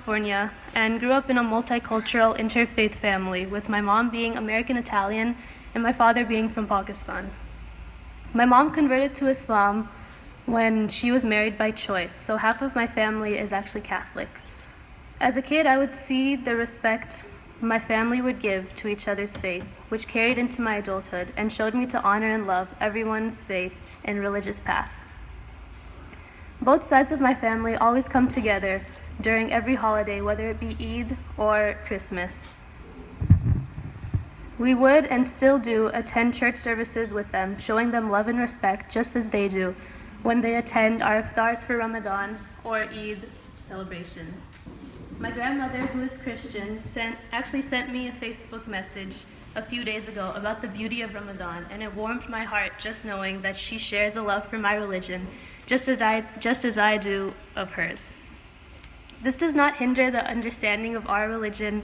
California and grew up in a multicultural interfaith family, with my mom being American Italian and my father being from Pakistan. My mom converted to Islam when she was married by choice, so half of my family is actually Catholic. As a kid, I would see the respect my family would give to each other's faith, which carried into my adulthood and showed me to honor and love everyone's faith and religious path. Both sides of my family always come together during every holiday, whether it be Eid or Christmas. We would and still do attend church services with them, showing them love and respect just as they do when they attend our iftars for Ramadan or Eid celebrations. My grandmother, who is Christian, actually sent me a Facebook message a few days ago about the beauty of Ramadan, and it warmed my heart just knowing that she shares a love for my religion, just as I do of hers. This does not hinder the understanding of our religion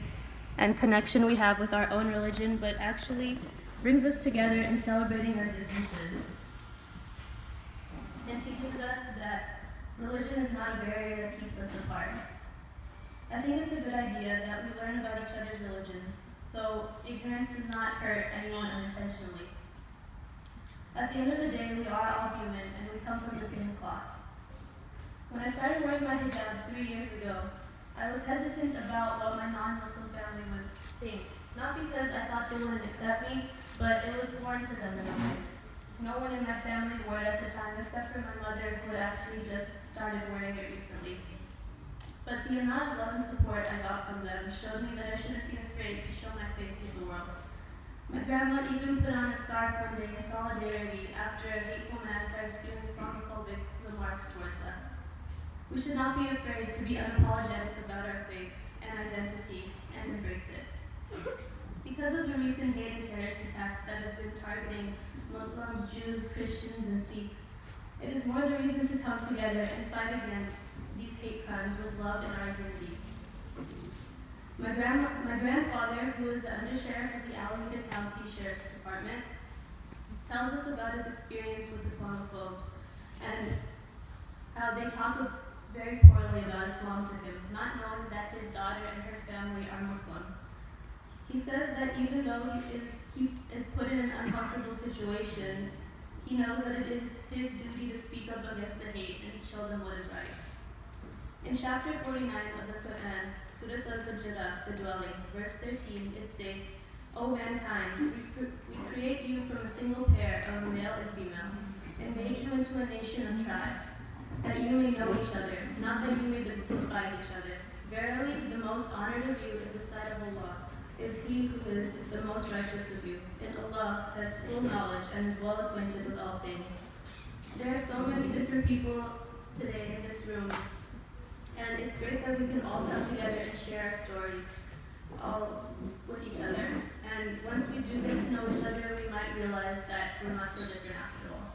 and connection we have with our own religion, but actually brings us together in celebrating our differences and teaches us that religion is not a barrier that keeps us apart. I think it's a good idea that we learn about each other's religions, so ignorance does not hurt anyone unintentionally. At the end of the day, we are all human, and we come from the same cloth. When I started wearing my hijab 3 years ago, I was hesitant about what my non-Muslim family would think. Not because I thought they wouldn't accept me, but it was foreign to them in a way. No one in my family wore it at the time, except for my mother, who had actually just started wearing it recently. But the amount of love and support I got from them showed me that I shouldn't be afraid to show my faith to the world. My grandma even put on a scarf one day in solidarity after a hateful man started spewing Islamophobic remarks towards us. We should not be afraid to be unapologetic about our faith and identity and embrace it. Because of the recent hate and terrorist attacks that have been targeting Muslims, Jews, Christians, and Sikhs, it is more the reason to come together and fight against these hate crimes with love and our unity. My grandfather, who is the undersheriff of the Alameda County Sheriff's Department, tells us about his experience with Islamophobes and how they talk very poorly about Islam to him, not knowing that his daughter and her family are Muslim. He says that even though he is put in an uncomfortable situation, he knows that it is his duty to speak up against the hate and show them what is right. In chapter 49 of the Quran, Surah Al-Hujurat, the dwelling, verse 13, it states, "O mankind, we create you from a single pair of a male and female, and made you into a nation of tribes, that you may know each other, not that you may despise each other. Verily, the most honored of you in the sight of Allah is he who is the most righteous of you, and Allah has full knowledge and is well acquainted with all things." There are so many different people today in this room, and it's great that we can all come together and share our stories all with each other. And once we do get to know each other, we might realize that we're not so different after all.